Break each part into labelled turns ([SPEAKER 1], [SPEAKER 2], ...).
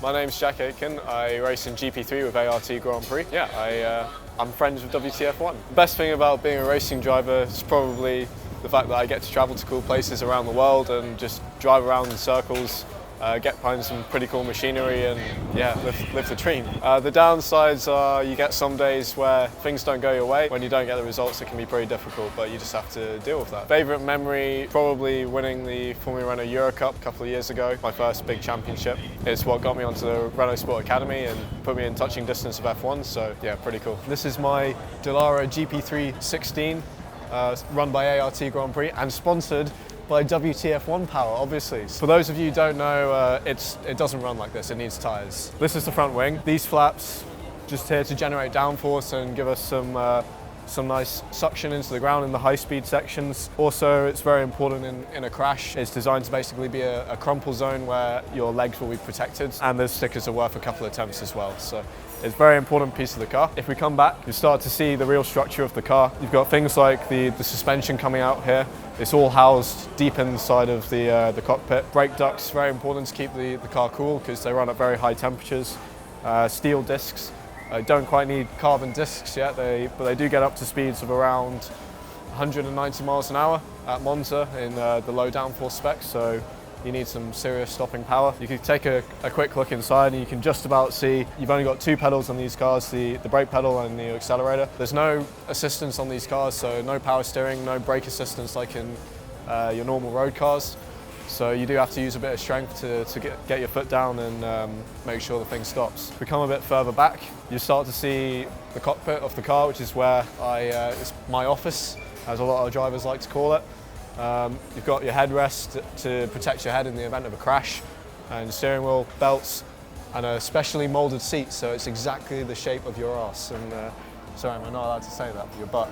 [SPEAKER 1] My name's Jack Aitken. I race in GP3 with ART Grand Prix. Yeah, I'm friends with WTF1. The best thing about being a racing driver is probably the fact that I get to travel to cool places around the world and just drive around in circles, get behind some pretty cool machinery and yeah, live the dream. The downsides are you get some days where things don't go your way. When you don't get the results, it can be pretty difficult, but you just have to deal with that. Favourite memory, probably winning the Formula Renault Euro Cup a couple of years ago, my first big championship. It's what got me onto the Renault Sport Academy and put me in touching distance of F1, so yeah, pretty cool. This is my Dallara GP3 16, run by ART Grand Prix and sponsored by WTF1 power, obviously. For those of you who don't know, it doesn't run like this, it needs tyres. This is the front wing. These flaps just here to generate downforce and give us some nice suction into the ground in the high-speed sections. Also, it's very important in a crash. It's designed to basically be a crumple zone where your legs will be protected, and the stickers are worth a couple of attempts as well. So it's a very important piece of the car. If we come back, you start to see the real structure of the car. You've got things like the suspension coming out here. It's all housed deep inside of the cockpit. Brake ducts, very important to keep the car cool because they run at very high temperatures. Steel discs. Don't quite need carbon discs yet, but they do get up to speeds of around 190 miles an hour at Monza in the low downforce specs, so you need some serious stopping power. You can take a quick look inside and you can just about see you've only got two pedals on these cars, the brake pedal and the accelerator. There's no assistance on these cars, so no power steering, no brake assistance like in your normal road cars. So you do have to use a bit of strength to get your foot down and make sure the thing stops. If we come a bit further back, you start to see the cockpit of the car, which is where it's my office, as a lot of drivers like to call it. You've got your headrest to protect your head in the event of a crash, and steering wheel, belts, and a specially moulded seat, so it's exactly the shape of your arse. And sorry, am I not allowed to say that? Your butt.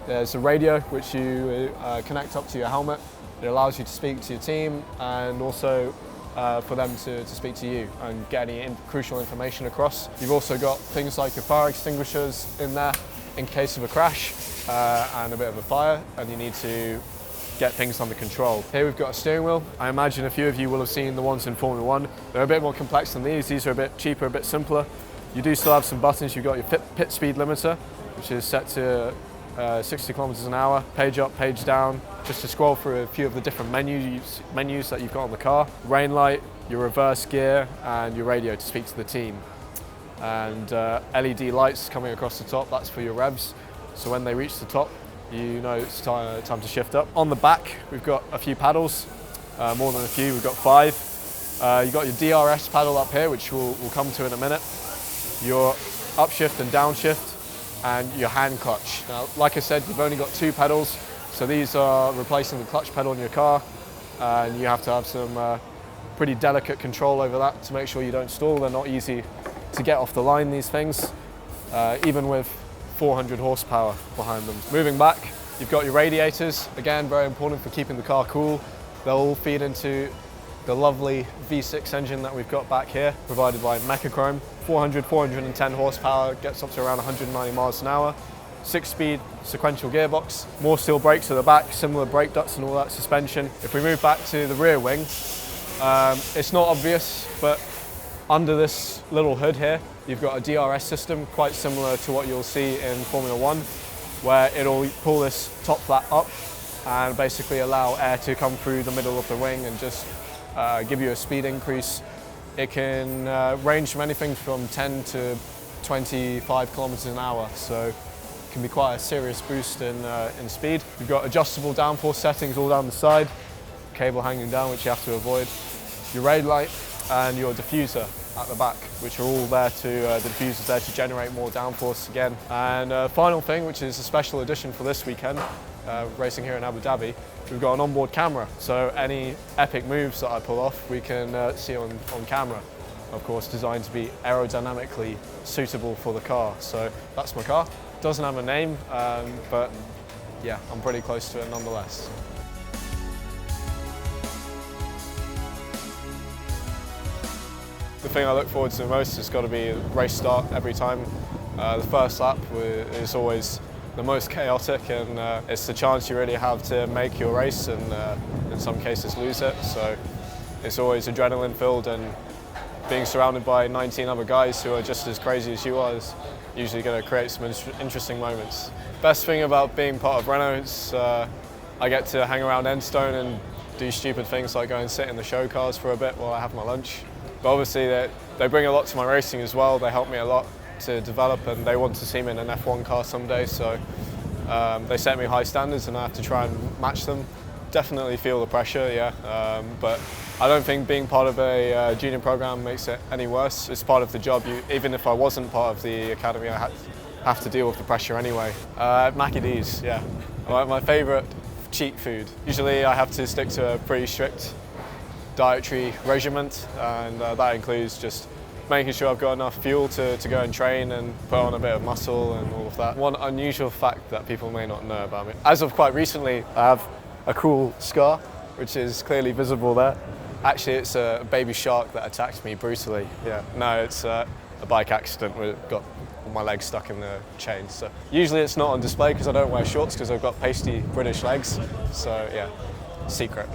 [SPEAKER 1] There's a radio which you connect up to your helmet. It allows you to speak to your team and also for them to speak to you and get any crucial information across. You've also got things like your fire extinguishers in there in case of a crash and a bit of a fire and you need to get things under control. Here we've got a steering wheel. I imagine a few of you will have seen the ones in Formula 1. They're a bit more complex than these. These are a bit cheaper, a bit simpler. You do still have some buttons. You've got your pit speed limiter, which is set to 60 kilometers an hour, page up, page down, just to scroll through a few of the different menus that you've got on the car. Rain light, your reverse gear, and your radio to speak to the team. And LED lights coming across the top, that's for your revs. So when they reach the top, you know it's time to shift up. On the back, we've got a few paddles, more than a few, we've got 5. You've got your DRS paddle up here, which we'll come to in a minute. Your upshift and downshift, and your hand clutch. Now, like I said, you've only got 2 pedals, so these are replacing the clutch pedal in your car, and you have to have some pretty delicate control over that to make sure you don't stall. They're not easy to get off the line, these things, even with 400 horsepower behind them. Moving back, you've got your radiators, again, very important for keeping the car cool. They'll all feed into the lovely V6 engine that we've got back here, provided by Mechachrome. 410 horsepower, gets up to around 190 miles an hour. 6-speed sequential gearbox, more steel brakes at the back, similar brake ducts and all that suspension. If we move back to the rear wing, it's not obvious, but under this little hood here, you've got a DRS system, quite similar to what you'll see in Formula 1, where it'll pull this top flap up and basically allow air to come through the middle of the wing and just give you a speed increase. It can range from anything from 10 to 25 kilometers an hour, so it can be quite a serious boost in speed. You've got adjustable downforce settings all down the side, cable hanging down which you have to avoid, your raid light and your diffuser at the back, which are all there the diffuser's there to generate more downforce again. And final thing, which is a special edition for this weekend, racing here in Abu Dhabi, we've got an onboard camera, so any epic moves that I pull off we can see on camera. Of course, designed to be aerodynamically suitable for the car. So that's my car. Doesn't have a name, but yeah, I'm pretty close to it nonetheless. The thing I look forward to the most has got to be race start every time. The first lap is always the most chaotic, and it's the chance you really have to make your race and in some cases lose it. So it's always adrenaline filled, and being surrounded by 19 other guys who are just as crazy as you are is usually going to create some interesting moments. Best thing about being part of Renault is I get to hang around Enstone and do stupid things like go and sit in the show cars for a bit while I have my lunch. But obviously they bring a lot to my racing as well. They help me a lot to develop, and they want to see me in an F1 car someday, so they set me high standards and I have to try and match them. Definitely feel the pressure, yeah, but I don't think being part of a junior program makes it any worse. It's part of the job. Even if I wasn't part of the academy, I have to deal with the pressure anyway. Mackie D's, yeah. My favourite cheat food. Usually I have to stick to a pretty strict dietary regimen, and that includes just making sure I've got enough fuel to go and train and put on a bit of muscle and all of that. One unusual fact that people may not know about me. As of quite recently, I have a cool scar, which is clearly visible there. Actually, it's a baby shark that attacked me brutally. Yeah, no, it's a bike accident where it got my leg stuck in the chain. So usually it's not on display because I don't wear shorts because I've got pasty British legs. So yeah, secret.